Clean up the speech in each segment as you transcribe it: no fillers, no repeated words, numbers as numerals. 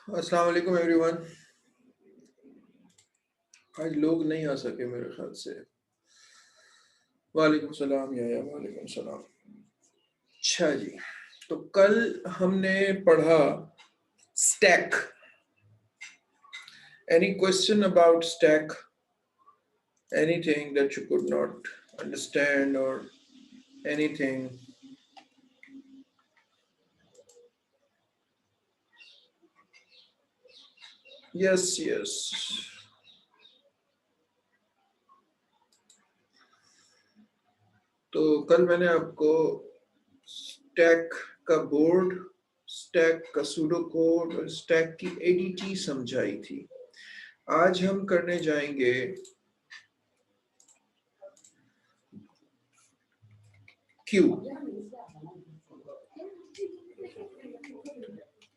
अस्सलाम वालेकुम एवरीवन। आज लोग नहीं आ सके मेरे ख्याल से। वालेकुम सलाम या वालेकुम सलाम। अच्छा जी, तो कल हमने पढ़ा stack. Any question about stack? Anything that you could not understand और एनीथिंग? Yes yes. तो कल मैंने आपको स्टैक का बोर्ड, स्टैक का सूडो कोड और स्टैक की एडीटी समझाई थी। आज हम करने जाएंगे क्यू।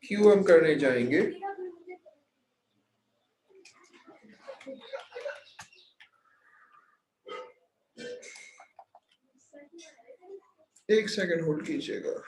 क्यू हम करने जाएंगे। एक सेकंड होल्ड कीजिएगा।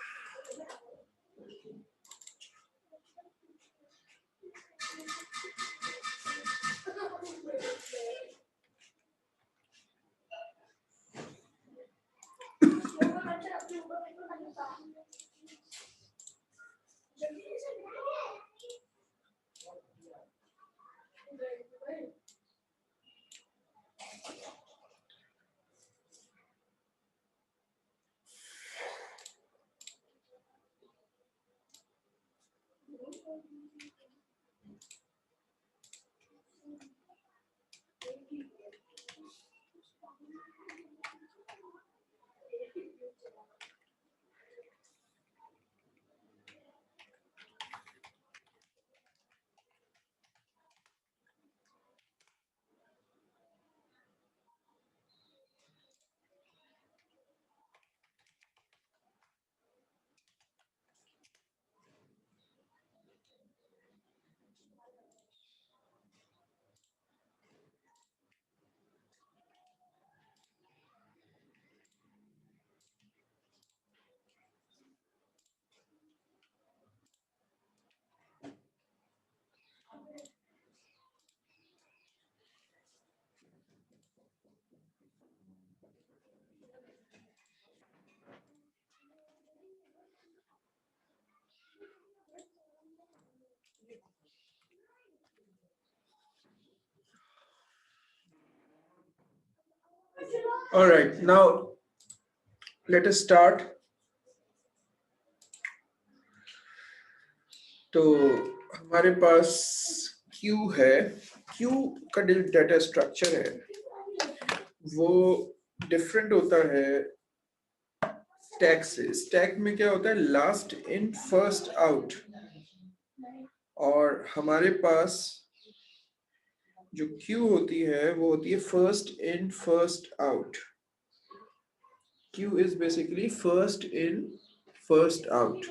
All right, now let us start. तो हमारे पास क्यू है। क्यू का जो डाटा स्ट्रक्चर है वो डिफरेंट होता है स्टैक से। स्टैक में क्या होता है? Last in first out. और हमारे पास जो क्यू होती है वो होती है first in first out. Q is basically first in first out.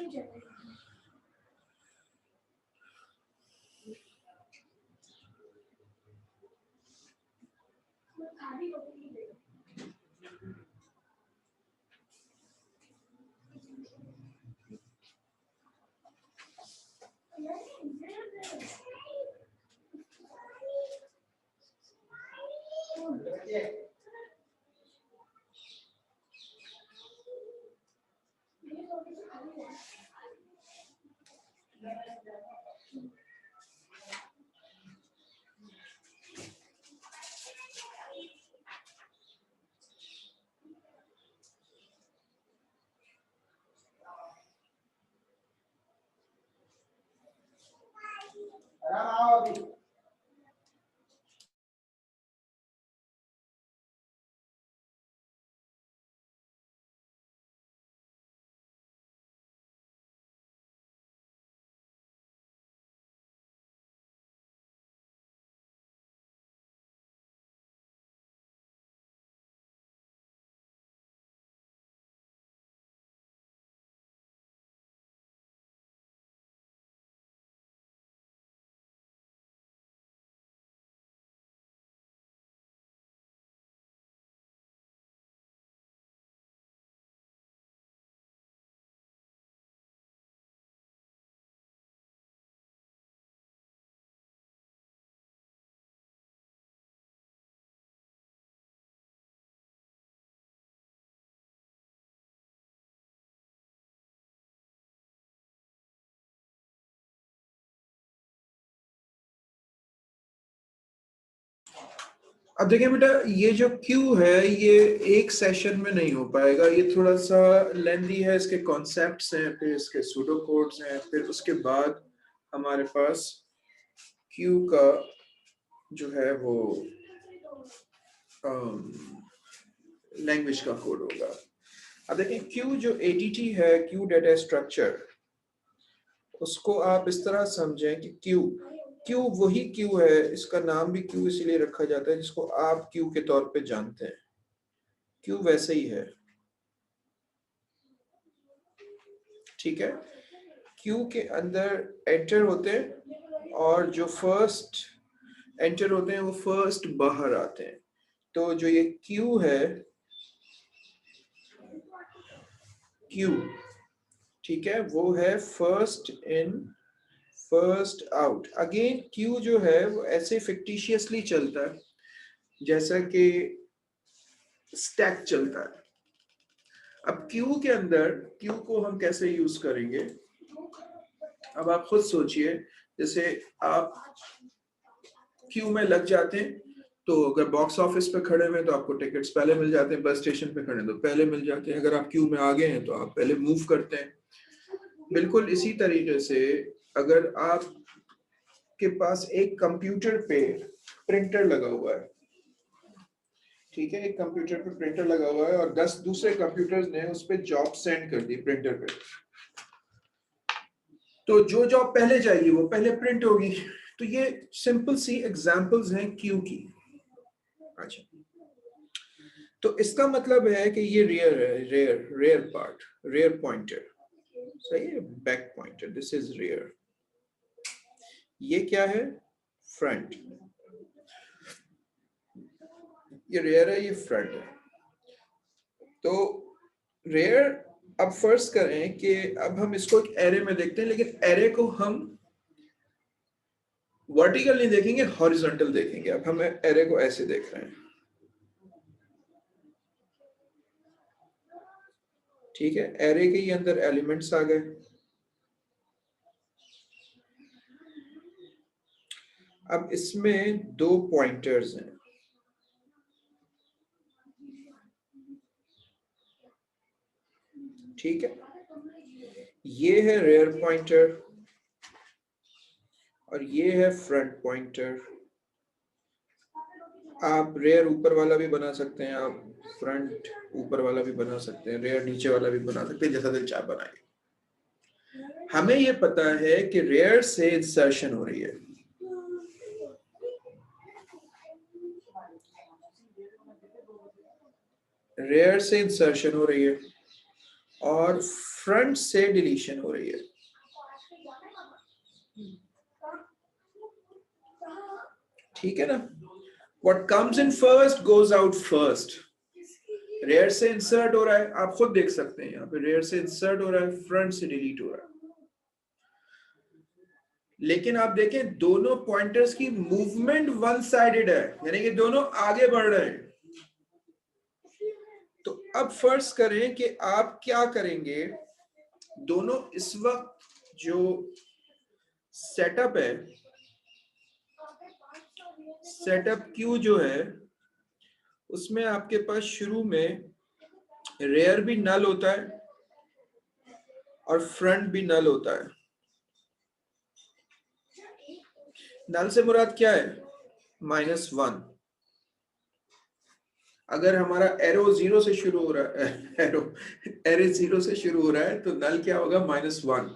अब देखिए बेटा, ये जो क्यू है ये एक सेशन में नहीं हो पाएगा, ये थोड़ा सा लेंदी है, इसके कॉन्सेप्ट्स हैं, फिर इसके सूडो कोड्स हैं, फिर उसके बाद हमारे पास क्यू का जो है वो लैंग्वेज का कोड होगा। अब देखिए क्यू जो एडीटी है, क्यू डेटा स्ट्रक्चर, उसको आप इस तरह समझें कि क्यू क्यू वही क्यू है, इसका नाम भी क्यू इसीलिए रखा जाता है जिसको आप क्यू के तौर पे जानते हैं। क्यू वैसे ही है, ठीक है। क्यू के अंदर एंटर होते हैं और जो फर्स्ट एंटर होते हैं वो फर्स्ट बाहर आते हैं। तो जो ये क्यू है, क्यू, ठीक है, वो है first in first out. Again Q जो है वो ऐसे फिक्टिशियसली चलता है जैसा कि स्टैक चलता है। अब क्यू के अंदर क्यू को हम कैसे यूज करेंगे, अब आप खुद सोचिए। जैसे आप क्यू में लग जाते हैं, तो अगर बॉक्स ऑफिस पे खड़े हुए हैं तो आपको टिकट्स पहले मिल जाते हैं, बस स्टेशन पे खड़े हैं तो पहले मिल जाते हैं, अगर आप क्यू में आ गए हैं तो आप पहले मूव करते हैं। बिल्कुल इसी तरीके से अगर आप के पास एक कंप्यूटर पे प्रिंटर लगा हुआ है, ठीक है, एक कंप्यूटर पे प्रिंटर लगा हुआ है और 10 दूसरे कंप्यूटर्स ने उस पे जॉब सेंड कर दी प्रिंटर पे, तो जो जॉब पहले जाएगी वो पहले प्रिंट होगी। तो ये सिंपल सी एग्जांपल्स हैं क्यू की। अच्छा, तो इसका मतलब है कि ये रेयर है, रेयर पार्ट, रेयर पॉइंटर, सही है, back pointer, this is rear. ये क्या है, फ्रंट, ये रेयर है, ये फ्रंट है। तो रेयर, अब फर्स्ट करें कि अब हम इसको एक एरे में देखते हैं, लेकिन एरे को हम वर्टिकल नहीं देखेंगे, हॉरिजॉन्टल देखेंगे। अब हम एरे को ऐसे देख रहे हैं, ठीक है, एरे के ही अंदर एलिमेंट्स आ गए। अब इसमें 2 पॉइंटर्स हैं, ठीक है, ये है रेयर पॉइंटर और ये है फ्रंट पॉइंटर। आप रेयर ऊपर वाला भी बना सकते हैं, आप फ्रंट ऊपर वाला भी बना सकते हैं, रेयर नीचे वाला भी बना सकते हैं, जैसा दिल चाहे बनाए। हमें ये पता है कि रेयर से इंसर्शन हो रही है, रेयर से इंसर्शन हो रही है और फ्रंट से डिलीशन हो रही है, ठीक है ना। What comes in first goes out first. Rear से इंसर्ट हो रहा है, आप खुद देख सकते हैं यहाँ पे रेयर से इंसर्ट हो रहा है, फ्रंट से डिलीट हो रहा है। लेकिन आप देखें दोनों पॉइंटर्स की मूवमेंट वन साइडेड है, यानी कि दोनों आगे बढ़ रहे हैं। तो अब फर्ज करें कि आप क्या करेंगे, दोनों इस वक्त जो सेटअप है, सेटअप क्यू जो है, उसमें आपके पास शुरू में रेयर भी नल होता है और फ्रंट भी नल होता है। नल से मुराद क्या है, -1। अगर हमारा एरो 0 से शुरू हो रहा है, एरे 0 से शुरू हो रहा है तो नल क्या होगा, -1,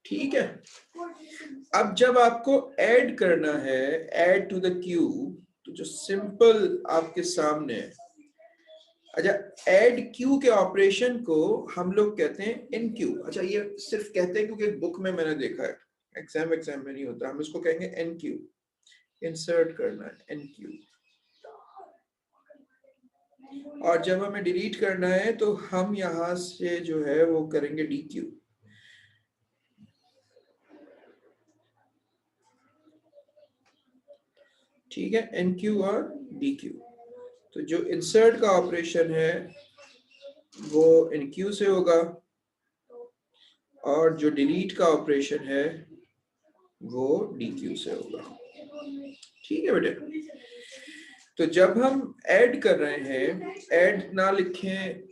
ठीक है। अब जब आपको ऐड करना है, ऐड टू द क्यू, तो जो सिंपल आपके सामने है, अच्छा, ऐड क्यू के ऑपरेशन को हम लोग कहते हैं इन क्यू। अच्छा, ये सिर्फ कहते हैं क्योंकि बुक में मैंने देखा है, एग्जाम में नहीं होता, हम इसको कहेंगे एन क्यू, इंसर्ट करना है एन क्यू। और जब हमें डिलीट करना है तो हम यहां से जो है वो करेंगे डी क्यू, ठीक है, एन क्यू और डी क्यू। तो जो इंसर्ट का ऑपरेशन है वो इन क्यू से होगा और जो डिलीट का ऑपरेशन है वो डी क्यू से होगा। ठीक है बेटे। तो जब हम ऐड कर रहे हैं, ऐड ना लिखें,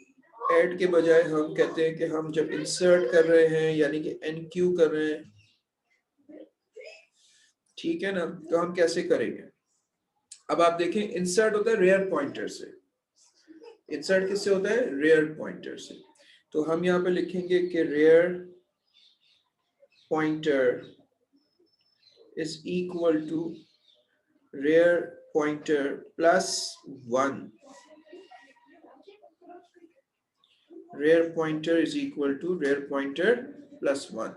ऐड के बजाय हम कहते हैं कि हम जब इंसर्ट कर रहे हैं यानी कि एनक्यू कर रहे हैं, ठीक है ना। तो हम कैसे करेंगे, अब आप देखें, इंसर्ट होता है रेयर पॉइंटर से। इंसर्ट किससे होता है, रेयर पॉइंटर से। तो हम यहाँ पे लिखेंगे कि rear pointer is equal to rear pointer plus 1। Rear pointer is equal to rear pointer plus 1।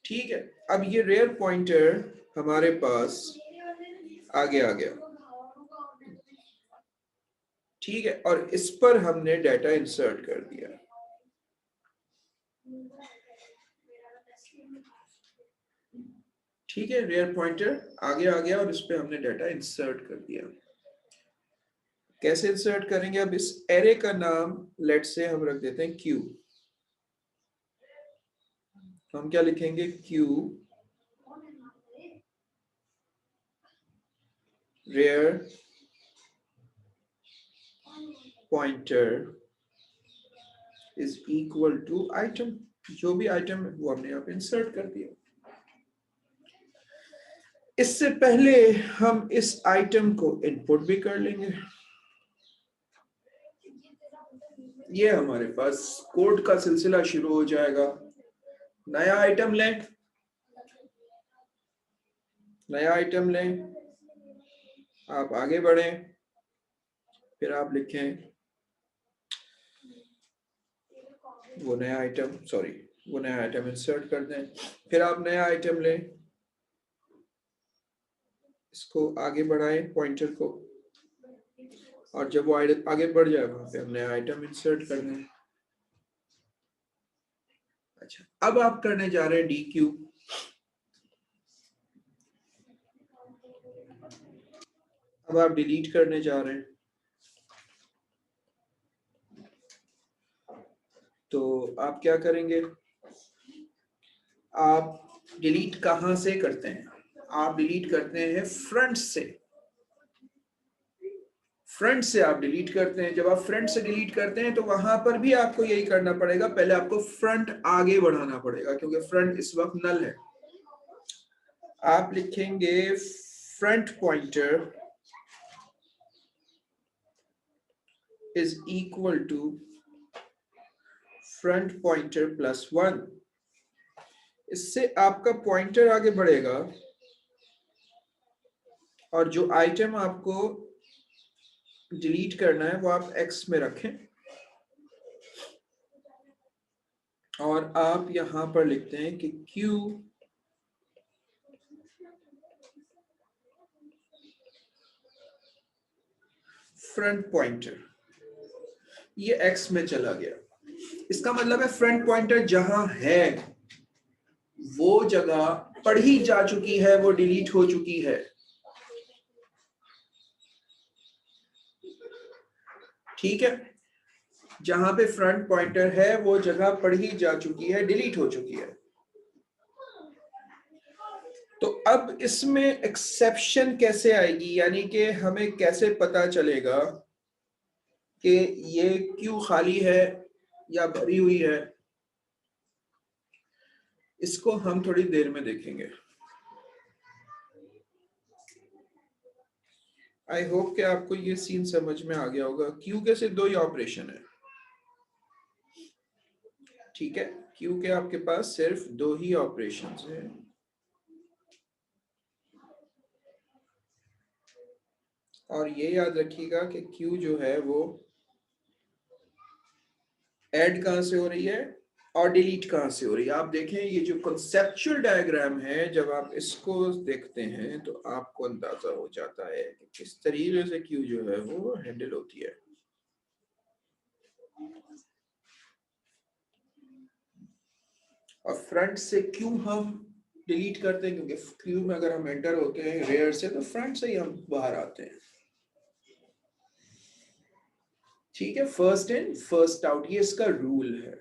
ठीक है। अब ये रेयर पॉइंटर हमारे पास आगे आ गया, ठीक है, और इस पर हमने डाटा इंसर्ट कर दिया। ठीक है, रेयर पॉइंटर आगे आ गया और इस पे हमने डाटा इंसर्ट कर दिया। कैसे इंसर्ट करेंगे, अब इस एरे का नाम लेट से हम रख देते हैं क्यू। हम क्या लिखेंगे, Q rear pointer is equal to item. जो भी आइटम है वो हमने यहाँ पे इंसर्ट कर दिया। इससे पहले हम इस आइटम को इनपुट भी कर लेंगे। ये हमारे पास कोड का सिलसिला शुरू हो जाएगा। नया आइटम लें, नया आइटम लें, आप आगे बढ़ें, फिर आप लिखें वो नया आइटम, सॉरी वो नया आइटम इंसर्ट कर दें, फिर आप नया आइटम लें, इसको आगे बढ़ाएं पॉइंटर को, और जब वो आगे बढ़ जाए वहां पे हम नया आइटम इंसर्ट कर दें। अच्छा, अब आप करने जा रहे हैं डी क्यू। अब आप डिलीट करने जा रहे हैं, तो आप क्या करेंगे, आप डिलीट कहां से करते हैं, आप डिलीट करते हैं फ्रंट से। फ्रंट से आप डिलीट करते हैं। जब आप फ्रंट से डिलीट करते हैं तो वहां पर भी आपको यही करना पड़ेगा, पहले आपको फ्रंट आगे बढ़ाना पड़ेगा क्योंकि फ्रंट इस वक्त नल है। आप लिखेंगे front pointer is equal to front pointer plus 1। इससे आपका पॉइंटर आगे बढ़ेगा और जो आइटम आपको डिलीट करना है वो आप एक्स में रखें, और आप यहां पर लिखते हैं कि Q फ्रंट पॉइंटर, ये एक्स में चला गया। इसका मतलब है फ्रंट पॉइंटर जहां है वो जगह पढ़ी जा चुकी है, वो डिलीट हो चुकी है। ठीक है, जहां पे फ्रंट पॉइंटर है वो जगह पढ़ी जा चुकी है, डिलीट हो चुकी है। तो अब इसमें एक्सेप्शन कैसे आएगी, यानी कि हमें कैसे पता चलेगा कि ये क्यों खाली है या भरी हुई है, इसको हम थोड़ी देर में देखेंगे। आई होप कि आपको ये सीन समझ में आ गया होगा। क्यू के सिर्फ दो ही ऑपरेशन है, ठीक है, क्यू के आपके पास सिर्फ दो ही ऑपरेशंस हैं। और ये याद रखिएगा कि क्यू जो है वो ऐड कहां से हो रही है और डिलीट कहां से हो रही है। आप देखें ये जो कॉन्सेप्चुअल डायग्राम है, जब आप इसको देखते हैं तो आपको अंदाजा हो जाता है कि किस तरीके से क्यू जो है वो हैंडल होती है। और फ्रंट से क्यों हम डिलीट करते हैं, क्योंकि क्यू में अगर हम एंटर होते हैं रेयर से तो फ्रंट से ही हम बाहर आते हैं। ठीक है, फर्स्ट इन फर्स्ट आउट, ये इसका रूल है।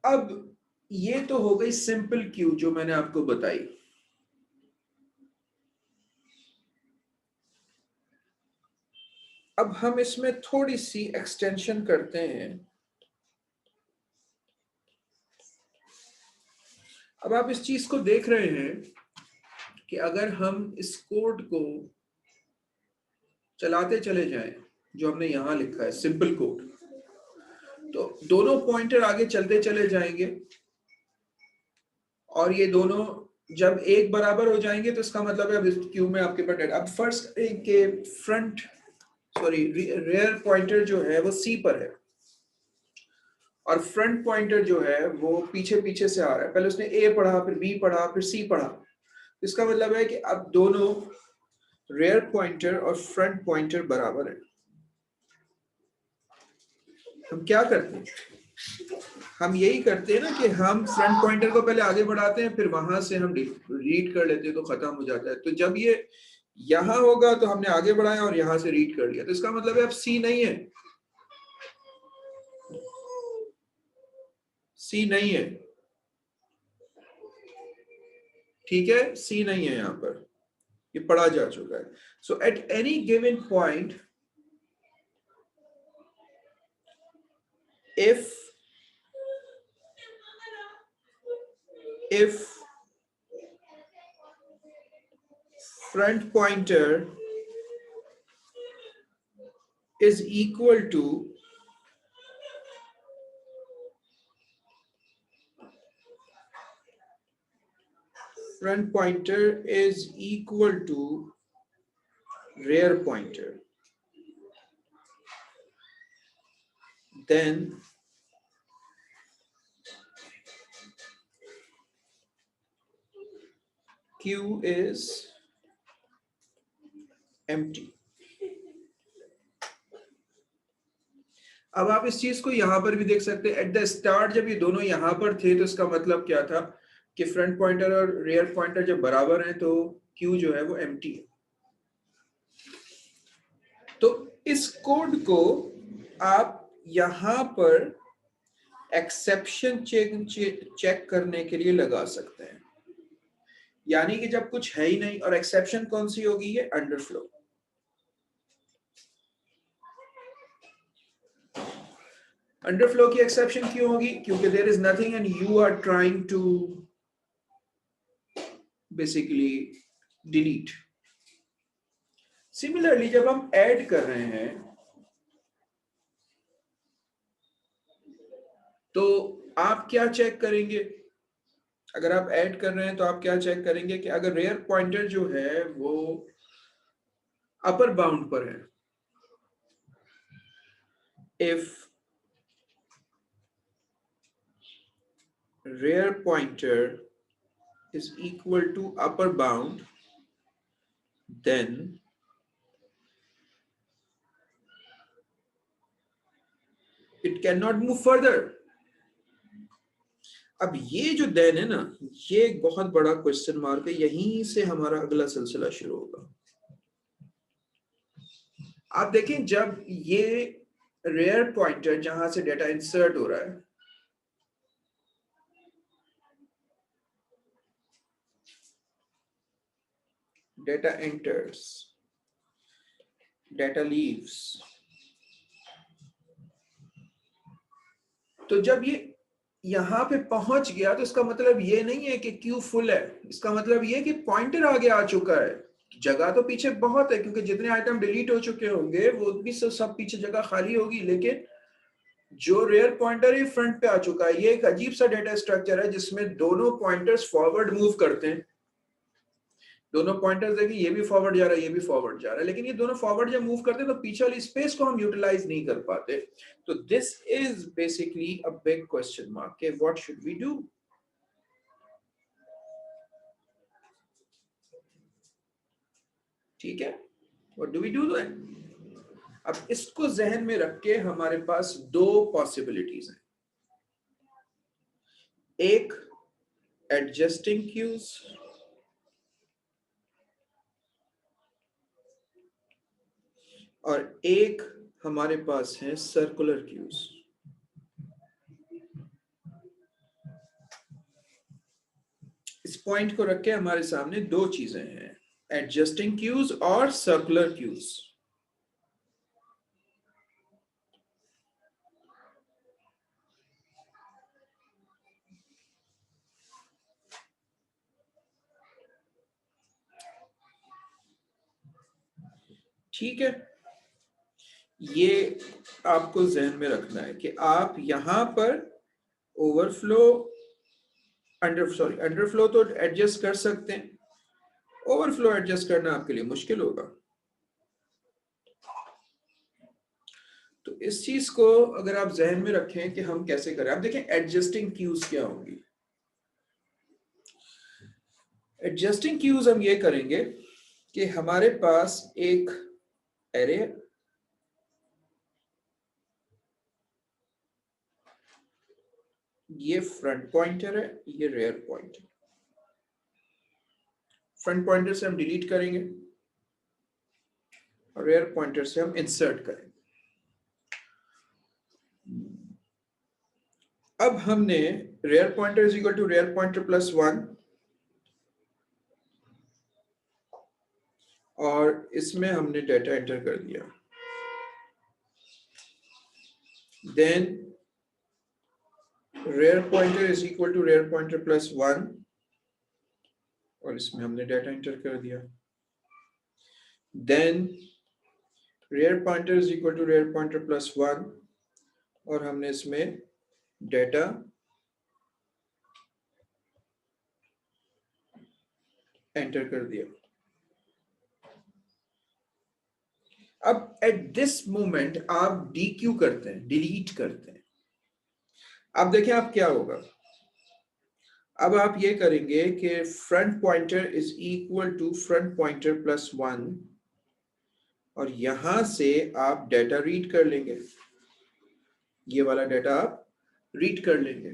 अब ये तो हो गई सिंपल क्यू जो मैंने आपको बताई। अब हम इसमें थोड़ी सी एक्सटेंशन करते हैं। अब आप इस चीज को देख रहे हैं कि अगर हम इस कोड को चलाते चले जाएं, जो हमने यहां लिखा है सिंपल कोड, तो दोनों पॉइंटर आगे चलते चले जाएंगे और ये दोनों जब एक बराबर हो जाएंगे तो इसका मतलब है अब इस क्यू में आपके पास डेटा। अब फर्स्ट के फ्रंट रेयर पॉइंटर जो है वो सी पर है और फ्रंट पॉइंटर जो है वो पीछे पीछे से आ रहा है। पहले उसने ए पढ़ा, फिर बी पढ़ा, फिर सी पढ़ा। इसका मतलब है कि अब दोनों रेयर पॉइंटर और फ्रंट पॉइंटर बराबर है। हम क्या करते हैं, हम यही करते हैं ना कि हम फ्रंट पॉइंटर को पहले आगे बढ़ाते हैं, फिर वहां से हम रीड कर लेते हैं तो खत्म हो जाता है। तो जब ये यहां होगा तो हमने आगे बढ़ाया और यहां से रीड कर लिया, तो इसका मतलब है अब सी नहीं है, सी नहीं है, ठीक है, सी नहीं है, यहां पर ये पढ़ा जा चुका है। So at any given point if front pointer is equal to rear pointer, then Q is empty। अब आप इस चीज को यहां पर भी देख सकते हैं। एट द स्टार्ट जब ये दोनों यहां पर थे तो इसका मतलब क्या था कि फ्रंट पॉइंटर और रियर पॉइंटर जब बराबर हैं तो Q जो है वो एम्प्टी है। तो इस कोड को आप यहां पर एक्सेप्शन चेक करने के लिए लगा सकते हैं, यानी कि जब कुछ है ही नहीं। और एक्सेप्शन कौन सी होगी, ये अंडरफ्लो। अंडरफ्लो की एक्सेप्शन क्यों होगी, क्योंकि there is nothing and you are trying to basically delete. Similarly जब हम ऐड कर रहे हैं तो आप क्या चेक करेंगे, अगर आप ऐड कर रहे हैं तो आप क्या चेक करेंगे कि अगर रेयर पॉइंटर जो है वो अपर बाउंड पर है, if rear pointer is equal to upper bound, then it cannot move further। अब ये जो देन है ना, ये एक बहुत बड़ा क्वेश्चन मार्क है, यहीं से हमारा अगला सिलसिला शुरू होगा। आप देखें जब ये रेयर पॉइंटर जहां से डेटा इंसर्ट हो रहा है, डेटा एंटर्स, डेटा लीव्स, तो जब ये यहां पे पहुंच गया तो इसका मतलब ये नहीं है कि क्यू फुल है, इसका मतलब ये कि पॉइंटर आगे आ चुका है। जगह तो पीछे बहुत है क्योंकि जितने आइटम डिलीट हो चुके होंगे वो भी सब पीछे जगह खाली होगी, लेकिन जो रेयर पॉइंटर ही फ्रंट पे आ चुका है। ये एक अजीब सा डेटा स्ट्रक्चर है जिसमें दोनों पॉइंटर्स फॉरवर्ड मूव करते हैं। दोनों पॉइंटर्स देखिए, ये भी फॉरवर्ड जा रहा है, ये भी फॉरवर्ड जा रहा है, लेकिन ये दोनों फॉरवर्ड जब मूव करते हैं तो पीछे वाली स्पेस को हम यूटिलाइज नहीं कर पाते। तो this is basically a big question mark के व्हाट शुड वी डू। ठीक है, what do we do then. अब इसको जहन में रख के हमारे पास दो पॉसिबिलिटीज हैं, एक एडजस्टिंग क्यूज और एक हमारे पास है सर्कुलर क्यूज। पॉइंट को रख के हमारे सामने दो चीजें हैं, एडजस्टिंग क्यूज और सर्कुलर क्यूज। ठीक है, ये आपको जहन में रखना है कि आप यहां पर ओवरफ्लो अंडरफ्लो तो एडजस्ट कर सकते हैं, ओवरफ्लो एडजस्ट करना आपके लिए मुश्किल होगा। तो इस चीज को अगर आप जहन में रखें कि हम कैसे करें, आप देखें एडजस्टिंग क्यूज क्या होंगी। एडजस्टिंग क्यूज हम ये करेंगे कि हमारे पास एक एरे, ये फ्रंट पॉइंटर है, ये रेयर पॉइंटर। फ्रंट पॉइंटर से हम डिलीट करेंगे और रेयर पॉइंटर से हम इंसर्ट करेंगे। अब हमने rear pointer is equal to rear pointer plus 1, और इसमें हमने डेटा एंटर कर दिया। Then rear pointer is equal to rear pointer plus 1, और इसमें हमने डेटा एंटर कर दिया। Then rear pointer is equal to rear pointer plus 1, और हमने इसमें डेटा एंटर कर दिया। अब एट दिस मोमेंट आप डीक्यू करते हैं, डिलीट करते हैं। अब देखें आप क्या होगा। अब आप ये करेंगे कि front pointer is equal to front pointer plus 1, और यहां से आप डेटा रीड कर लेंगे, ये वाला डेटा आप रीड कर लेंगे।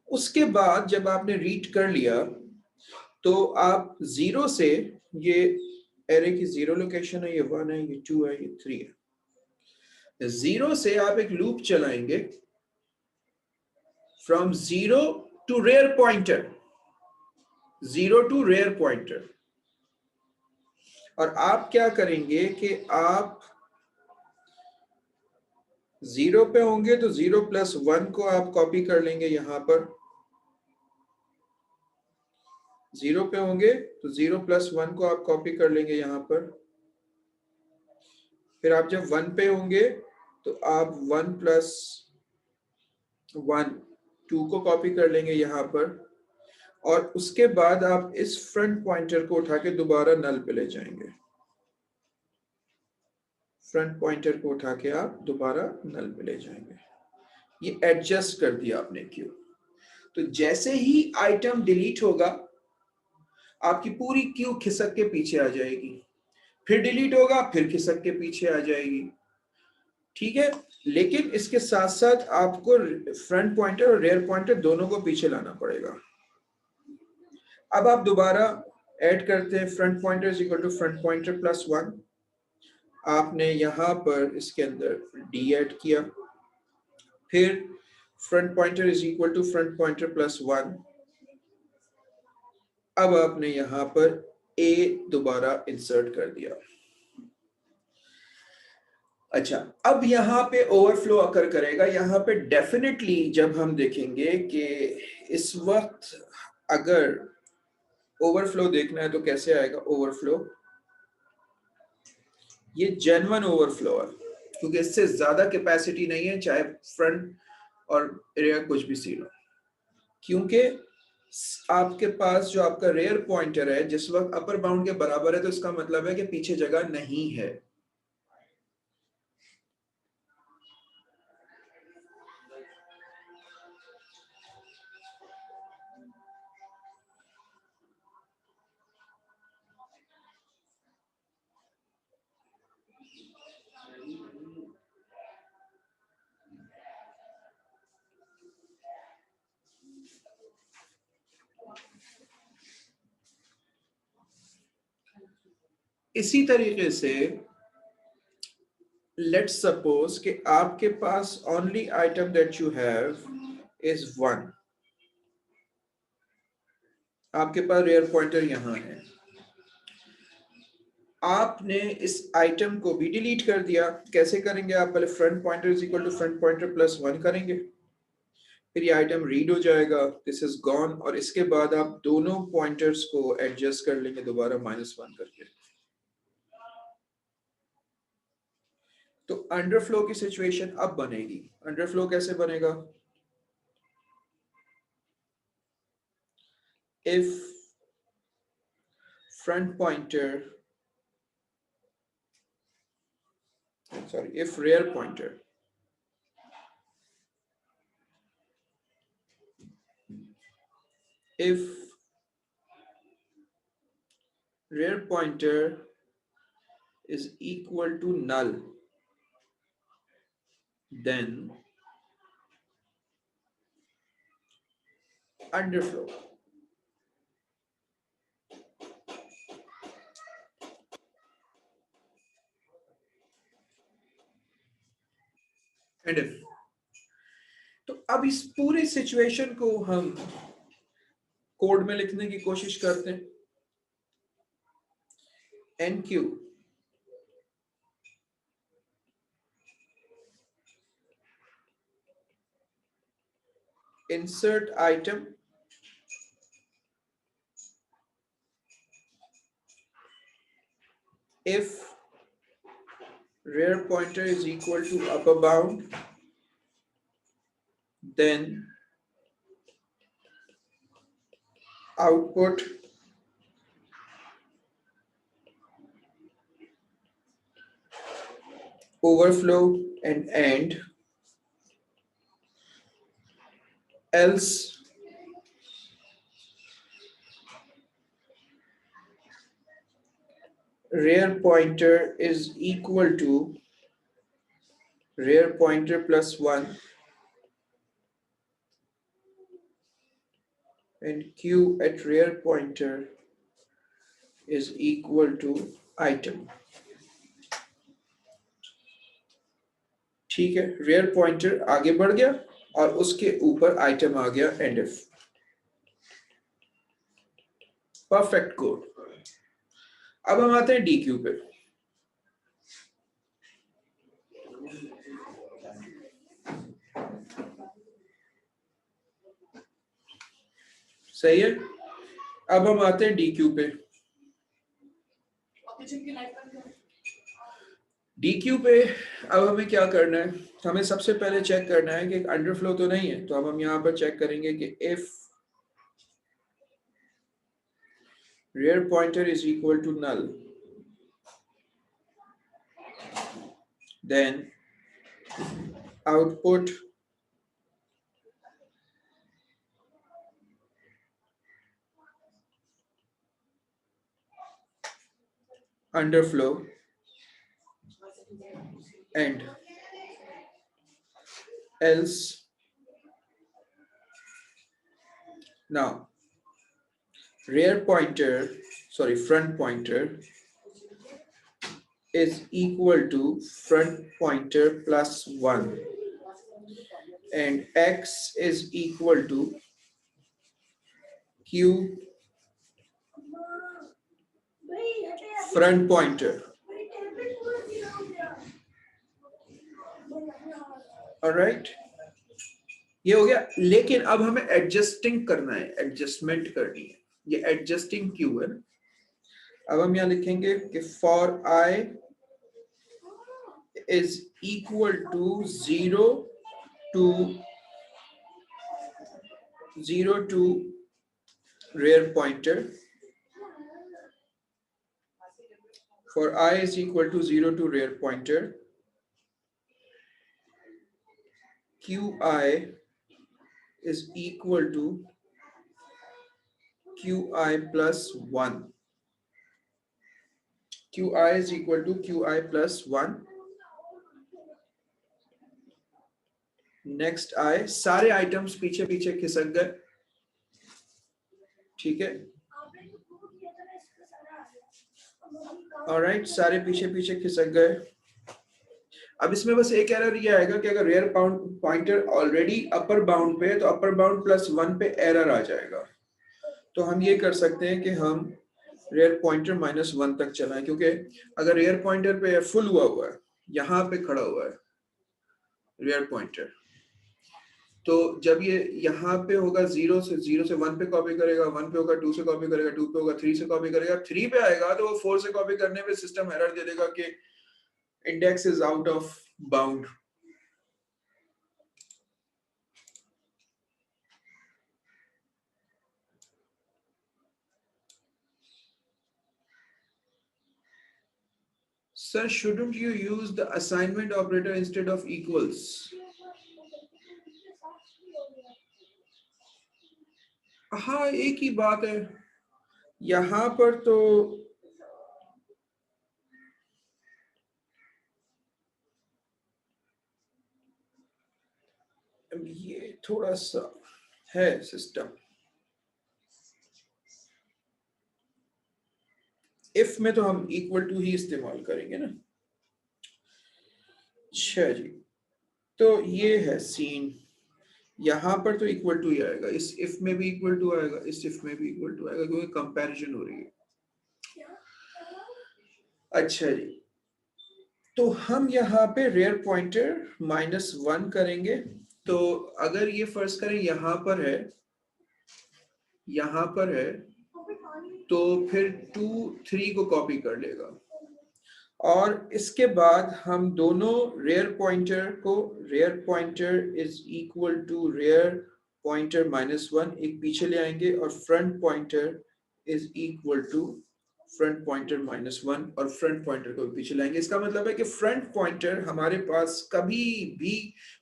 उसके बाद जब आपने रीड कर लिया तो आप जीरो से, ये एरे की जीरो लोकेशन है, ये 1 है, ये 2 है, ये 3 है, जीरो से आप एक लूप चलाएंगे from zero to rear pointer, zero to rear pointer. और आप क्या करेंगे कि आप जीरो पे होंगे तो 0 प्लस 1 को आप कॉपी कर लेंगे यहां पर, 0 पे होंगे तो 0 प्लस 1 को आप कॉपी कर लेंगे यहां पर। फिर आप जब 1 पे होंगे तो आप 1 प्लस 1 2 को कॉपी कर लेंगे यहां पर, और उसके बाद आप इस फ्रंट पॉइंटर को उठा के दोबारा नल पे ले जाएंगे। फ्रंट पॉइंटर को उठा के आप दोबारा नल पे ले जाएंगे। ये एडजस्ट कर दिया आपने क्यू। तो जैसे ही आइटम डिलीट होगा आपकी पूरी क्यू खिसक के पीछे आ जाएगी, फिर डिलीट होगा फिर खिसक के पीछे आ जाएगी। ठीक है, लेकिन इसके साथ साथ आपको फ्रंट पॉइंटर और रेयर पॉइंटर दोनों को पीछे लाना पड़ेगा। अब आप दोबारा ऐड करते हैं front pointer is equal to front pointer plus 1, आपने यहां पर इसके अंदर डी ऐड किया, फिर front pointer is equal to front pointer plus 1, अब आपने यहां पर ए दोबारा इंसर्ट कर दिया। अच्छा, अब यहां पे ओवरफ्लो अकर करेगा। यहां पे डेफिनेटली जब हम देखेंगे कि इस वक्त अगर ओवरफ्लो देखना है तो कैसे आएगा ओवरफ्लो, ये जेन्युइन ओवरफ्लो है क्योंकि इससे ज्यादा कैपेसिटी नहीं है, चाहे फ्रंट और रेयर कुछ भी सी लो, क्योंकि आपके पास जो आपका रेयर पॉइंटर है जिस वक्त अपर बाउंड के बराबर है तो इसका मतलब है कि पीछे जगह नहीं है। इसी तरीके से लेट्स सपोज कि आपके पास only item that you have is 1, आपके पास रियर पॉइंटर यहाँ है, आपने इस आइटम को भी डिलीट कर दिया। कैसे करेंगे आप? पहले front pointer is equal to front pointer plus 1 करेंगे, फिर ये आइटम रीड हो जाएगा, दिस इज गॉन, और इसके बाद आप दोनों पॉइंटर्स को एडजस्ट कर लेंगे दोबारा -1 करके। तो अंडरफ्लो की सिचुएशन अब बनेगी। अंडरफ्लो कैसे बनेगा? If front pointer, sorry, if rear pointer if rear pointer is equal to null, then underflow. And if, तो अब इस पूरी सिचुएशन को हम कोड में लिखने की कोशिश करते हैं। NQ insert item if rear pointer is equal to upper bound, then output overflow and end, else rear pointer is equal to rear pointer plus 1 and Q at rear pointer is equal to item। ठीक है, rear pointer आगे बढ़ गया और उसके ऊपर item आ गया and if. Perfect code. अब हम आते हैं DQ पे। सही है, अब हम आते हैं DQ पे। DQ पे अब हमें क्या करना है? हमें सबसे पहले चेक करना है कि अंडरफ्लो तो नहीं है, तो अब हम यहाँ पर चेक करेंगे कि if rear pointer is equal to null, then output underflow and else। Now rear pointer, sorry, front pointer is equal to front pointer plus 1 and X is equal to Q front pointer। Alright, ये हो गया। लेकिन अब हमें adjusting करना है, adjustment करनी है, ये एडजस्टिंग क्यू है। अब हम यहाँ लिखेंगे कि for I is equal to 0 to rear pointer, for I is equal to 0 to rear pointer, QI is equal to QI plus 1, QI is equal to QI plus 1। Next आए, सारे items पीछे पीछे खिसक गए, ठीक है, ऑलराइट, सारे पीछे पीछे खिसक गए। अब इसमें बस एक एरर ये आएगा कि अगर rear pointer already upper bound पे है तो अपर बाउंड प्लस 1 पे एरर आ जाएगा। तो हम ये कर सकते हैं कि हम रेयर पॉइंटर -1 तक चलाएं, क्योंकि अगर रेयर पॉइंटर पे फुल हुआ है, यहाँ पे खड़ा हुआ है रेयर पॉइंटर, तो जब ये यहाँ पे होगा 0 से 1 पे कॉपी करेगा, 1 पे होगा 2 से कॉपी करेगा, 2 पे होगा 3 से कॉपी करेगा, 3 पे आएगा तो वो 4 से कॉपी करने पे सिस्टम एरर दे देगा कि index is out of bound. Sir, shouldn't you use the assignment operator instead of equals? हाँ, एक ही बात है यहाँ पर तो ये थोड़ा सा है सिस्टम। इफ में तो हम इक्वल टू ही इस्तेमाल करेंगे ना। अच्छा जी, तो ये है सीन। यहाँ पर तो इक्वल टू ही आएगा, इस इफ में भी इक्वल टू आएगा, इस इफ में भी इक्वल टू आएगा, क्योंकि कंपैरिजन हो रही है। अच्छा जी, तो हम यहाँ पे रेयर पॉइंटर -1 करेंगे। तो अगर ये फर्ज करें यहाँ पर है, यहाँ पर है, तो फिर 2 3 को कॉपी कर लेगा, और इसके बाद हम दोनों रेयर पॉइंटर को, rear pointer is equal to rear pointer -1 एक पीछे ले आएंगे, और front pointer is equal to front pointer -1 और फ्रंट पॉइंटर को पीछे लाएंगे। इसका मतलब है कि फ्रंट पॉइंटर हमारे पास कभी भी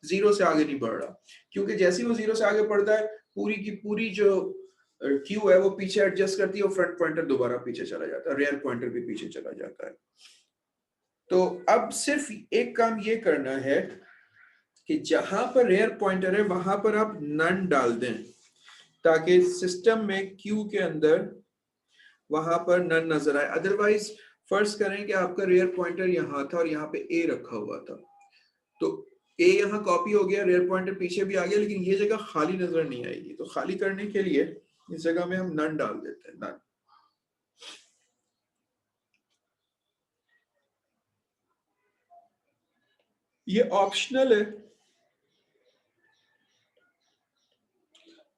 0 से आगे नहीं बढ़ रहा, क्योंकि जैसे ही वो 0 से आगे बढ़ता है पूरी की पूरी जो क्यू है वो पीछे एडजस्ट करती है, और फ्रंट पॉइंटर दोबारा पीछे चला जाता है, रेयर पॉइंटर भी पीछे चला जाता है। तो अब सिर्फ एक काम ये करना है कि जहां पर रेयर पॉइंटर है वहां पर आप नन डाल दें, ताकि सिस्टम में क्यू के अंदर वहां पर नन नजर आए। अदरवाइज फर्ज करें कि आपका रेयर पॉइंटर यहाँ था और यहाँ पे ए रखा हुआ था, तो ए यहाँ कॉपी हो गया, रेयर पॉइंटर पीछे भी आ गया, लेकिन ये जगह खाली नजर नहीं आएगी। तो खाली करने के लिए इस जगह में हम नन डाल देते हैं, नन। ये ऑप्शनल है,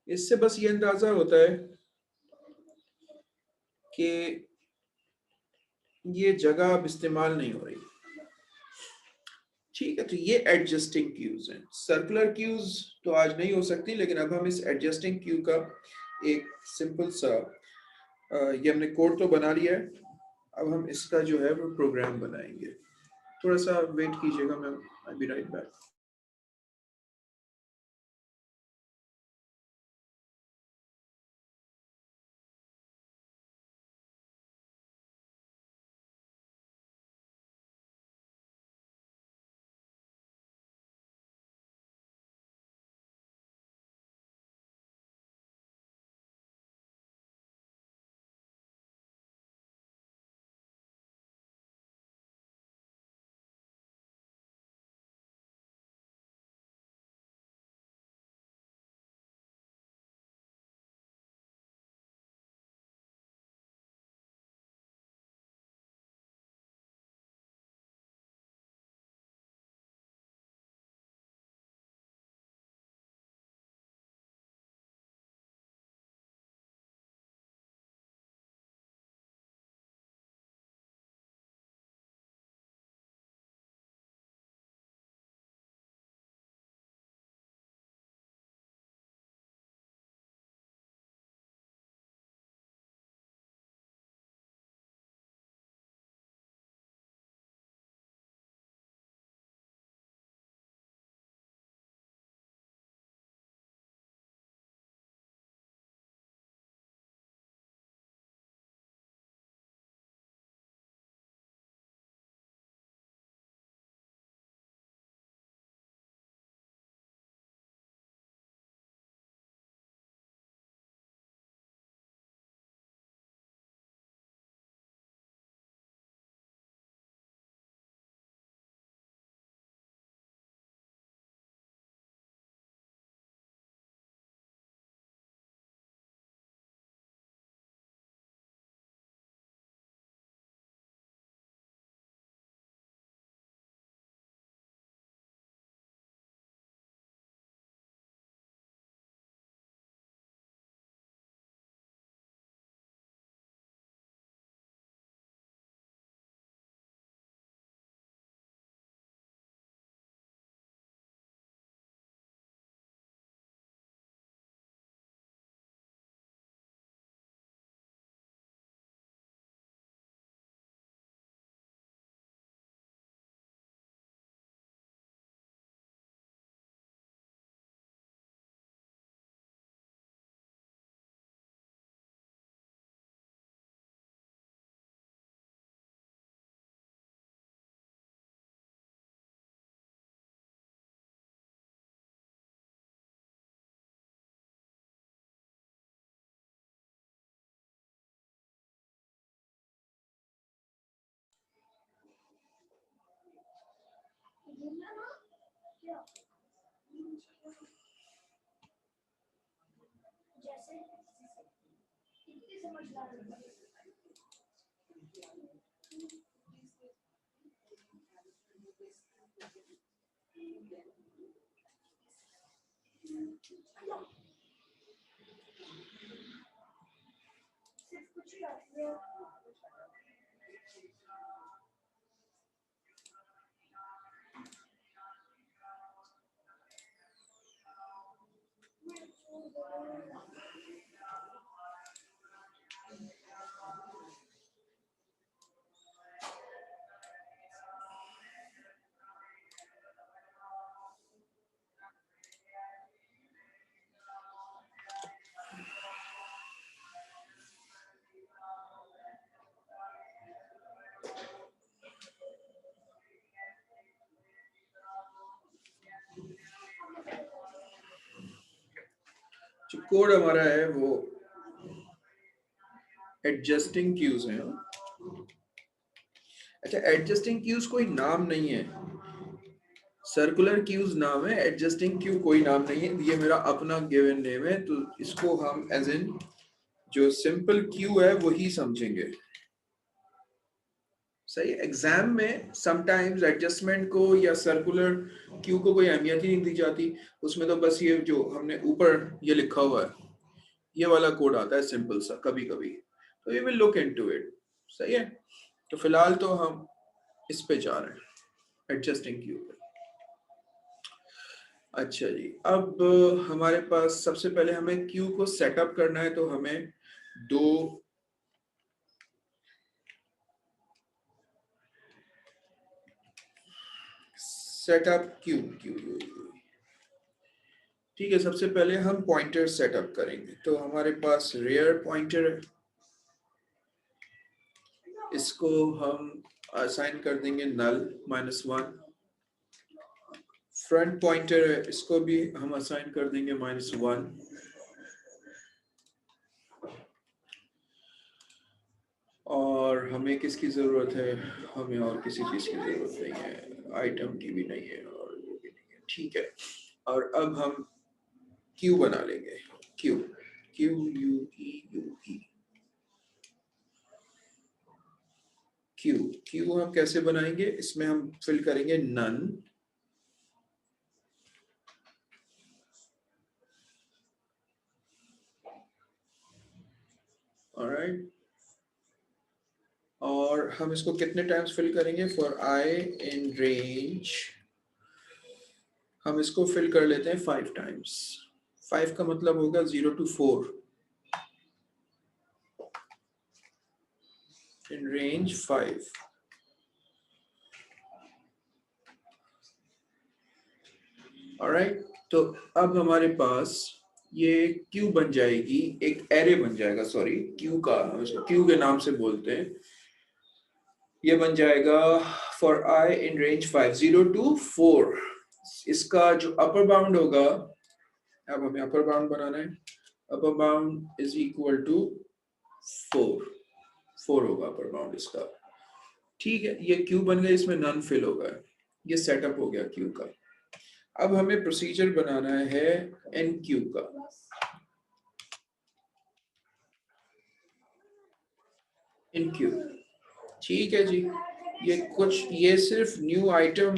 इससे बस ये अंदाजा होता है कि ये जगह अब इस्तेमाल नहीं हो रही। ठीक है, तो ये एडजस्टिंग क्यूज हैं। सर्कुलर क्यूज तो आज नहीं हो सकती, लेकिन अब हम इस एडजस्टिंग क्यू का एक सिंपल सा ये हमने कोड तो बना लिया है, अब हम इसका जो है वो प्रोग्राम बनाएंगे। थोड़ा सा वेट कीजिएगा, मैं आई बी राइट बैक। जो कोड हमारा है वो एडजस्टिंग क्यूज है। अच्छा, एडजस्टिंग क्यूज कोई नाम नहीं है, सर्कुलर क्यूज नाम है, एडजस्टिंग क्यू कोई नाम नहीं है, ये मेरा अपना गिवन नेम है, तो इसको हम एज इन जो सिंपल क्यू है वही समझेंगे। सही। एग्जाम में समटाइम्स एडजस्टमेंट को या सर्कुलर क्यू को कोई अहमियत ही नहीं दी जाती, उसमें तो बस ये जो हमने ऊपर ये लिखा हुआ है ये वाला कोड आता है सिंपल सा कभी कभी, तो we will look into it. सही है, तो फिलहाल तो हम इस पे जा रहे हैं, एडजस्टिंग क्यू पे। अच्छा जी, अब हमारे पास सबसे पहले हमें क्यू को सेटअप करना है, तो हमें दो सेटअप क्यू क्यू ठीक है, सबसे पहले हम पॉइंटर सेटअप करेंगे, तो हमारे पास रेयर पॉइंटर है, इसको हम असाइन कर देंगे नल -1। फ्रंट पॉइंटर है, इसको भी हम असाइन कर देंगे -1। और हमें किसकी जरूरत है, हमें और किसी चीज की जरूरत नहीं है, आइटम की भी नहीं है और वो भी नहीं है। ठीक है, और अब हम क्यू बना लेंगे, Q Q U E Q Q हम कैसे बनाएंगे, इसमें हम फिल करेंगे नन, ऑलराइट, और हम इसको कितने टाइम्स फिल करेंगे, फॉर आई इन रेंज हम इसको फिल कर लेते हैं 5 टाइम्स। 5 का मतलब होगा 0 to 4, इन रेंज 5। ऑलराइट, तो अब हमारे पास ये क्यू बन जाएगी, एक एरे बन जाएगा, सॉरी क्यू का हम इसको क्यू के नाम से बोलते हैं, ये बन जाएगा for I in range 5 0 to 4। इसका जो अपर बाउंड होगा, अब हमें अपर बाउंड बनाना है, upper bound is equal to 4 होगा अपर बाउंड इसका। ठीक है, ये क्यू बन गया, इसमें नन फिल होगा, ये सेटअप हो गया क्यू का। अब हमें प्रोसीजर बनाना है एन क्यू का। इन क्यू, ठीक है जी, ये सिर्फ न्यू आइटम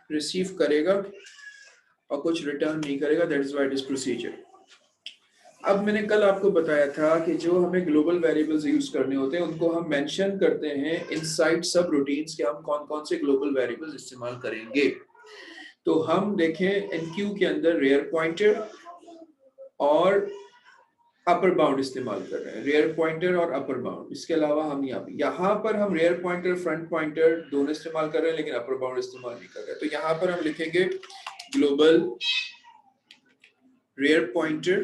रिसीव करेगा और कुछ रिटर्न नहीं करेगा, that is why it is procedure. अब मैंने कल आपको बताया था कि जो हमें ग्लोबल वेरिएबल्स यूज करने होते हैं उनको हम मेंशन करते हैं इनसाइड सब रूटीन्स के, हम कौन कौन से ग्लोबल वेरिएबल्स इस्तेमाल करेंगे। तो हम देखें एनक्यू के अंदर रेयर पॉइंटर और अपर बाउंड इस्तेमाल कर रहे हैं, रेयर पॉइंटर और अपर बाउंड। इसके अलावा हम यहाँ पर हम रेयर पॉइंटर फ्रंट पॉइंटर दोनों इस्तेमाल कर रहे हैं, लेकिन अपर बाउंड इस्तेमाल नहीं कर रहे हैं। तो यहाँ पर हम लिखेंगे global rear pointer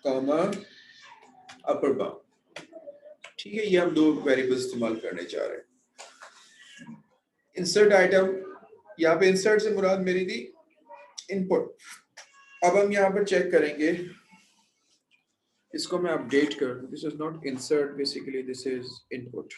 comma upper bound. ठीक है, ये हम दो वेरिएबल इस्तेमाल करने जा रहे हैं। इंसर्ट आइटम, यहाँ पे इंसर्ट से मुराद मेरी थी इनपुट। अब हम यहाँ पर चेक करेंगे, इसको मैं अपडेट कर दूं, this is not insert, basically this is input.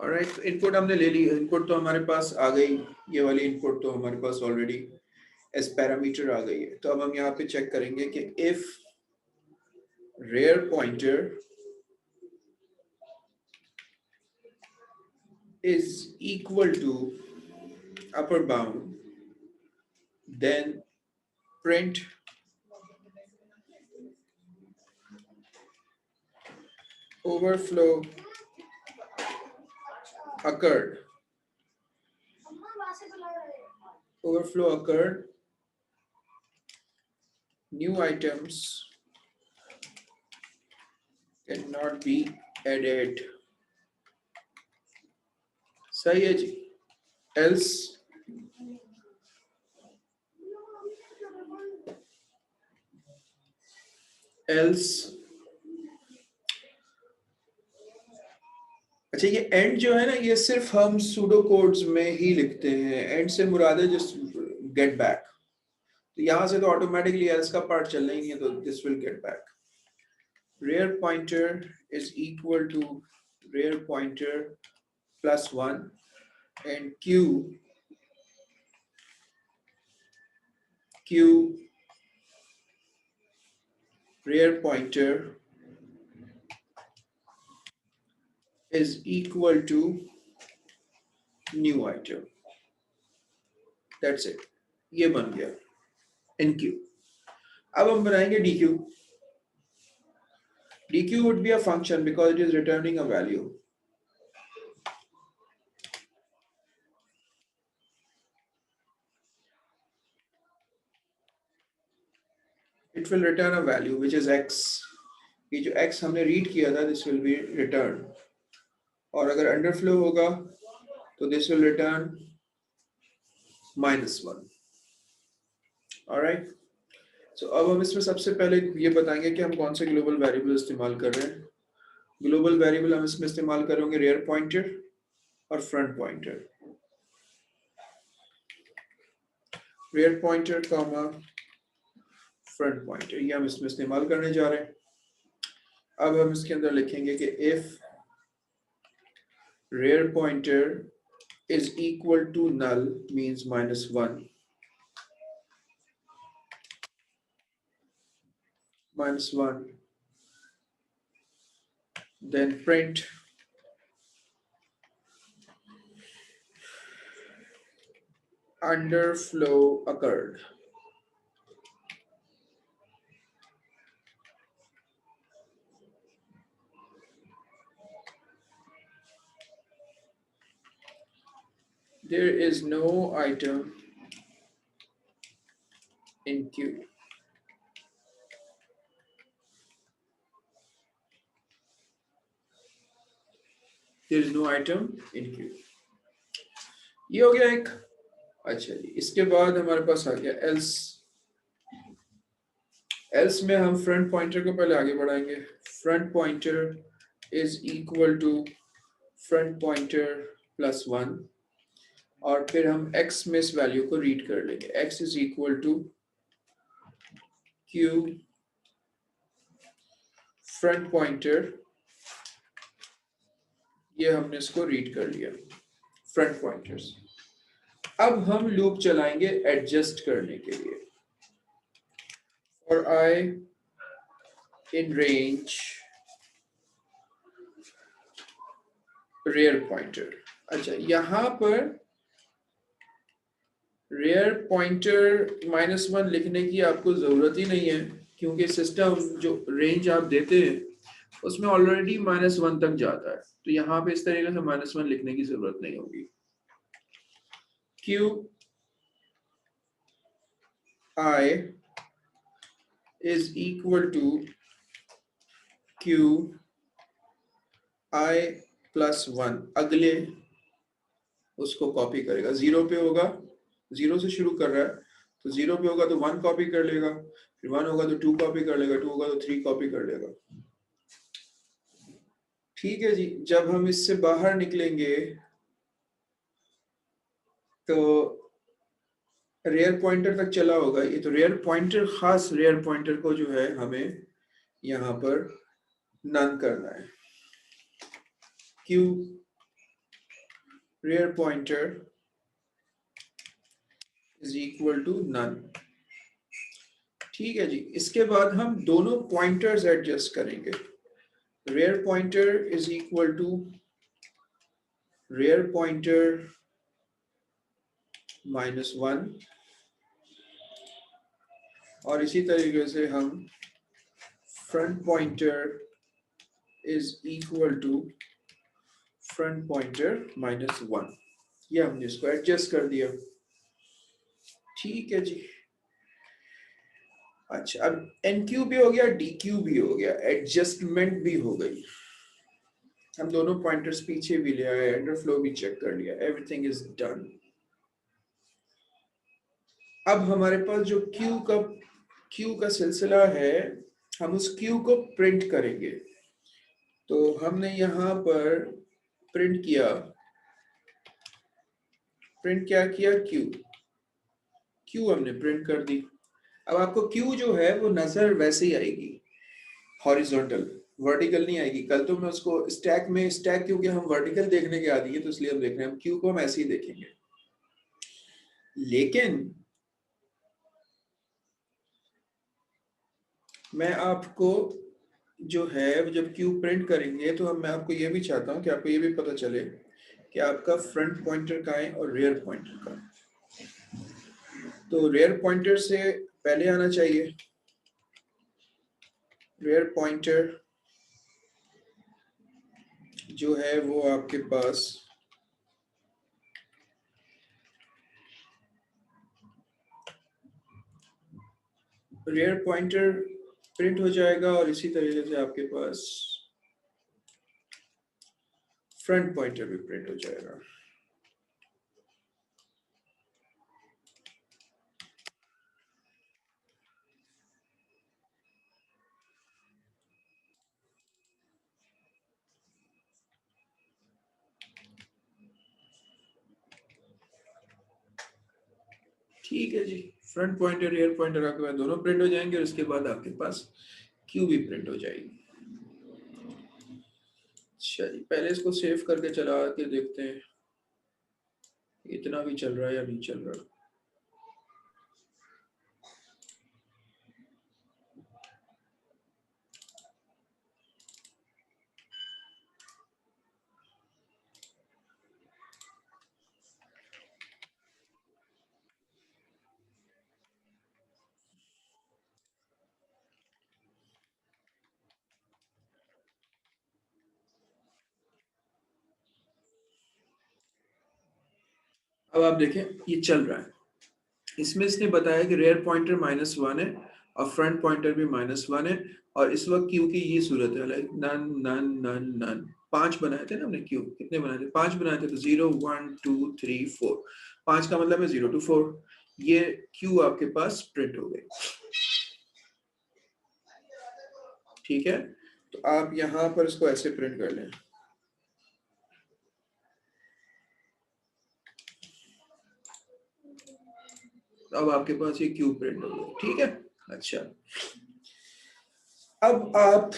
Alright, input हमने ले ली, इनपुट तो हमारे पास आ गई, ये वाली इनपुट तो हमारे पास ऑलरेडी एज पैरामीटर आ गई है। तो अब हम यहाँ पे चेक करेंगे कि if rear pointer is equal to upper bound, then print overflow occurred. Overflow occurred. New items cannot be added. सही है जी। Else अच्छा, ये एंड जो है ना, ये सिर्फ हम सूडो कोड्स में ही लिखते हैं। एंड से मुराद है जस्ट गेट बैक। तो यहाँ से तो ऑटोमेटिकली एल्स का पार्ट चलना ही नहीं है, तो this will get back. rear pointer is equal to rear pointer plus 1 and q rear pointer is equal to new item. That's it, ये बन गया nq। अब हम बनाएंगे dq। dq would be a function because it is returning a value. It will return a value which is x. ये जो x हमने read किया था, this will be returned. और अगर अंडरफ्लो होगा तो this will return -1. Alright. So अब हम इसमें सबसे पहले ये बताएंगे कि हम कौन से ग्लोबल वेरिएबल इस्तेमाल कर रहे हैं। ग्लोबल वेरिएबल हम इसमें इस्तेमाल करेंगे रियर पॉइंटर और front pointer. Rear pointer comma front pointer, ये हम इसमें इस्तेमाल करने जा रहे हैं। अब हम इसके अंदर लिखेंगे कि if rear pointer is equal to null means -1, then print underflow occurred. There is no item in queue. There is no item in queue. ये हो गया एक। अच्छा जी, इसके बाद हमारे पास आ गया else। else में हम फ्रंट पॉइंटर को पहले आगे बढ़ाएंगे। Front pointer is equal to front pointer plus 1 और फिर हम x में इस वैल्यू को रीड कर लेंगे। x is equal to q front pointer, ये हमने इसको रीड कर लिया फ्रंट पॉइंटर्स। अब हम लूप चलाएंगे एडजस्ट करने के लिए। For i in range rear pointer। अच्छा, यहां पर rear pointer -1 लिखने की आपको जरूरत ही नहीं है, क्योंकि सिस्टम जो रेंज आप देते हैं उसमें ऑलरेडी -1 तक जाता है। तो यहाँ पे इस तरीके से -1 लिखने की जरूरत नहीं होगी। q I is equal to q I plus 1, अगले उसको कॉपी करेगा। 0 पे होगा, 0 से शुरू कर रहा है तो 0 पे होगा तो 1 कॉपी कर लेगा, फिर 1 होगा तो 2 कॉपी कर लेगा, 2 होगा तो 3 कॉपी कर लेगा। ठीक है जी। जब हम इससे बाहर निकलेंगे तो रेयर पॉइंटर तक चला होगा ये। तो रेयर पॉइंटर, खास रेयर पॉइंटर को जो है हमें यहाँ पर नन करना है। q rear pointer is equal to none। ठीक है जी। इसके बाद हम दोनों पॉइंटर्स एडजस्ट करेंगे। rear pointer is equal to rear pointer -1 और इसी तरीके से हम front pointer is equal to front pointer -1। ये हमने इसको एडजस्ट कर दिया। ठीक है जी। अच्छा, अब NQ भी हो गया, DQ भी हो गया, एडजस्टमेंट भी हो गई। हम दोनों पॉइंटर्स पीछे भी ले आए, अंडरफ्लो भी चेक कर लिया, एवरीथिंग इज डन। अब हमारे पास जो Q का सिलसिला है, हम उस Q को प्रिंट करेंगे। तो हमने यहाँ पर प्रिंट क्या किया, Q हमने प्रिंट कर दी। अब आपको Q जो है वो नजर वैसे ही आएगी, हॉरिजॉन्टल, वर्टिकल नहीं आएगी। कल तो मैं उसको स्टैक क्योंकि हम वर्टिकल देखने के आदी है तो इसलिए हम देख रहे हैं, हम Q को हम ऐसे ही देखेंगे। लेकिन मैं आपको जो है जब Q प्रिंट करेंगे तो मैं आपको ये भी चाहता हूँ कि आपको ये भी पता चले कि आपका फ्रंट पॉइंटर कहाँ है और रियर पॉइंटर कहाँ है। तो रियर पॉइंटर से पहले आना चाहिए। रियर पॉइंटर जो है वो आपके पास रियर पॉइंटर प्रिंट हो जाएगा और इसी तरीके से आपके पास फ्रंट पॉइंटर भी प्रिंट हो जाएगा। ठीक है जी, फ्रंट पॉइंटर रियर पॉइंटर आपके पास दोनों प्रिंट हो जाएंगे और उसके बाद आपके पास Q भी प्रिंट हो जाएगी। अच्छा जी, पहले इसको सेव करके चला के देखते हैं इतना भी चल रहा है या नहीं चल रहा। अब आप देखें ये चल रहा है, इसमें इसने बताया कि रेयर पॉइंटर -1 है और फ्रंट पॉइंटर भी -1 है और इस वक्त Q की ये सूरत है, like none none none none. 5 बनाए थे ना हमने, Q कितने बनाए थे, 5 बनाए थे। तो 0 1 2 3 4, 5 का मतलब है 0 to 4। ये Q आपके पास प्रिंट हो गई। ठीक है, तो आप यहाँ पर इसको ऐसे प्रिंट कर लें। अब आपके पास ये Q प्रिंट हो गई। ठीक है, अच्छा अब आप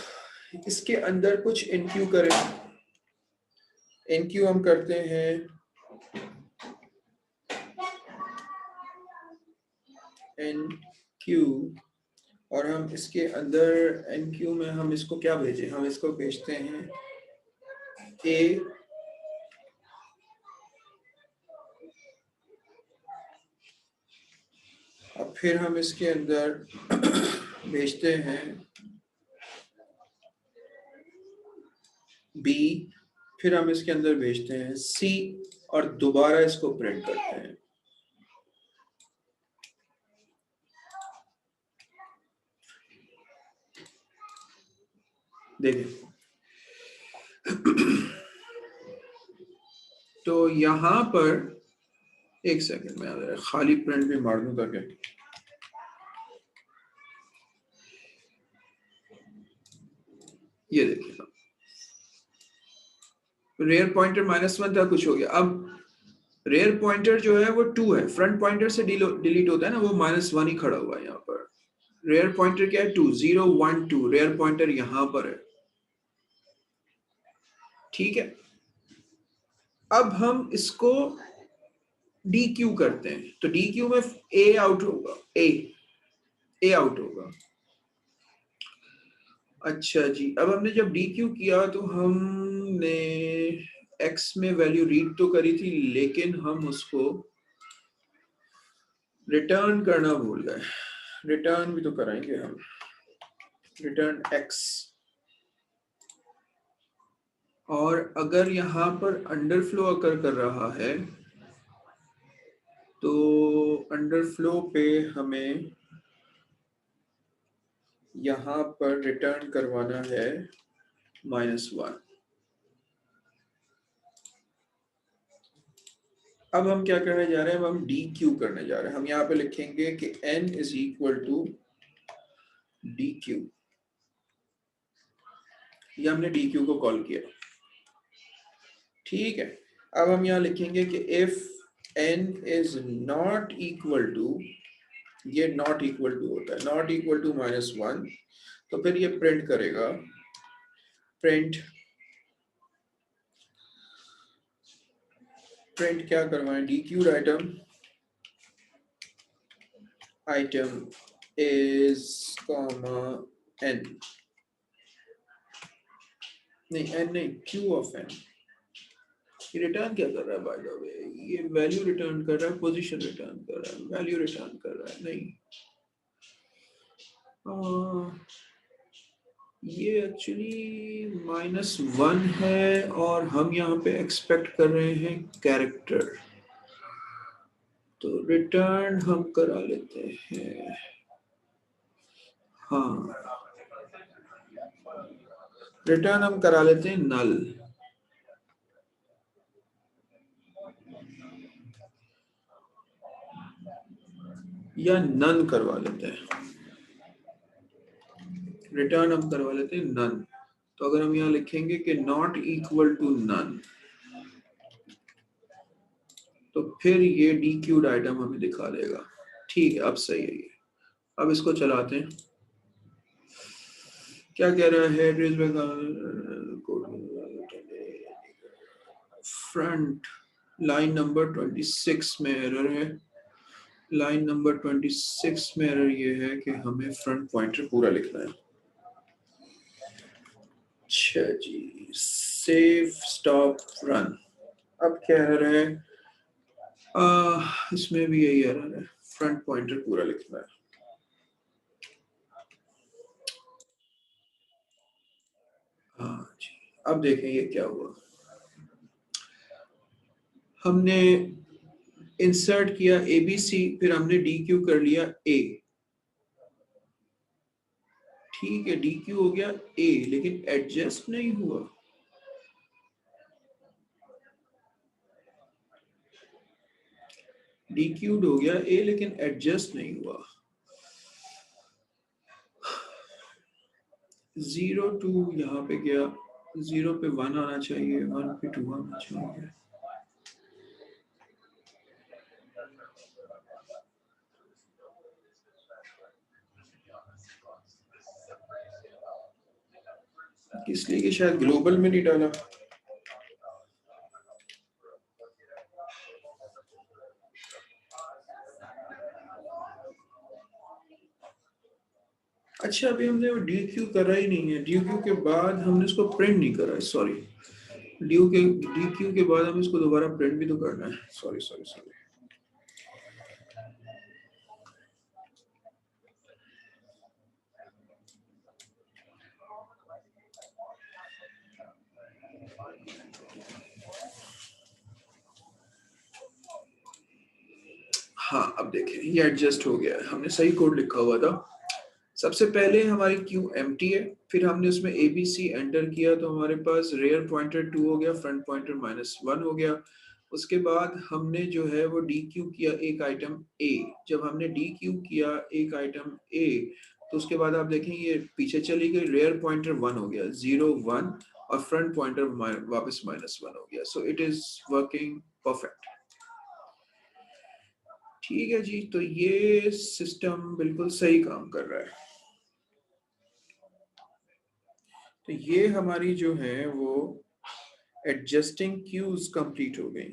इसके अंदर कुछ NQ करें। NQ हम करते हैं NQ और हम इसके अंदर NQ में हम इसको क्या भेजें, हम इसको भेजते हैं A और फिर हम इसके अंदर भेजते हैं B, फिर हम इसके अंदर भेजते हैं C और दोबारा इसको प्रिंट करते हैं। देखिए तो यहां पर एक सेकंड में खाली प्रिंट भी मार दूं ताकि ये देखिए रेयर पॉइंटर -1 था, कुछ हो गया। अब रेयर पॉइंटर जो है वो 2 है, फ्रंट पॉइंटर से डिलीट होता है ना, वो -1 ही खड़ा हुआ है यहाँ पर। रेयर पॉइंटर क्या है, 2 0 1 2, रेयर पॉइंटर यहाँ पर है। ठीक है, अब हम इसको डी क्यू करते हैं, तो डी क्यू में ए आउट होगा, ए आउट होगा। अच्छा जी, अब हमने जब डी क्यू किया तो हमने एक्स में वैल्यू रीड तो करी थी, लेकिन हम उसको रिटर्न करना भूल गए। रिटर्न भी तो कराएंगे हम, रिटर्न एक्स। और अगर यहाँ पर अंडरफ्लो अकर कर रहा है तो अंडरफ्लो पे हमें यहाँ पर रिटर्न करवाना है -1। अब हम क्या करने जा रहे हैं, अब हम डी क्यू करने जा रहे हैं। हम यहाँ पे लिखेंगे कि n is equal to dequeue, ये हमने डी क्यू को कॉल किया, ठीक है। अब हम यहाँ लिखेंगे कि if n is not equal to, ये नॉट इक्वल टू होता है, नॉट इक्वल टू -1, तो फिर ये प्रिंट करेगा, प्रिंट क्या करवाएं, D cued item is comma n, नहीं n नहीं, q ऑफ n। ये रिटर्न क्या कर रहा है बाय द वे, ये वैल्यू रिटर्न कर रहा है, पोजीशन रिटर्न कर रहा है, वैल्यू रिटर्न कर रहा है, नहीं ये एक्चुअली -1 है और हम यहाँ पे एक्सपेक्ट कर रहे हैं कैरेक्टर, तो रिटर्न हम करा लेते हैं, हाँ रिटर्न हम करा लेते हैं नल, या नन करवा लेते हैं, रिटर्न हम करवा लेते हैं नन। तो अगर हम यहाँ लिखेंगे कि नॉट इक्वल टू नन, तो फिर ये डी क्यूड आइटम हमें दिखा देगा, ठीक है। अब सही है ये, अब इसको चलाते हैं, क्या कह रहा है, फ्रंट लाइन नंबर 26 में एरर है, लाइन नंबर 26 में एरर ये है कि हमें फ्रंट पॉइंटर पूरा लिखना है। अच्छा जी, सेव स्टॉप रन, अब क्या एरर है, इसमें भी यही एरर है, फ्रंट पॉइंटर पूरा लिखना है। हाँ जी, अब देखें ये क्या हुआ, हमने इंसर्ट किया ABC, फिर हमने डी क्यू कर लिया A, ठीक है, डी क्यू हो गया A, लेकिन एडजस्ट नहीं हुआ, डी क्यूड हो गया A लेकिन एडजस्ट नहीं हुआ। 0 2 यहाँ पे गया, 0 पे 1 आना चाहिए, 1 पे 2 आना चाहिए, इसलिए कि शायद ग्लोबल में नहीं डाला। अच्छा, अभी हमने डी क्यू करा ही नहीं है, डी क्यू के बाद हमने इसको प्रिंट नहीं करा है, सॉरी, डी क्यू के बाद हमें इसको दोबारा प्रिंट भी तो करना है, सॉरी सॉरी सॉरी। हाँ अब देखें ये एडजस्ट हो गया है, हमने सही कोड लिखा हुआ था। सबसे पहले हमारी क्यू एम्प्टी है, फिर हमने उसमें ABC एंटर किया तो हमारे पास रेयर पॉइंटर 2 हो गया, फ्रंट पॉइंटर -1 हो गया। उसके बाद हमने जो है वो डी क्यू किया एक आइटम A, जब हमने डी क्यू किया एक आइटम A तो उसके बाद आप देखें ये पीछे चली गई, रेयर पॉइंटर 1 हो गया, 0 1, और फ्रंट पॉइंटर वापस -1 हो गया, so it is working perfect. ठीक है जी, तो ये सिस्टम बिल्कुल सही काम कर रहा है। तो ये हमारी जो है वो एडजस्टिंग क्यूज कंप्लीट हो गई।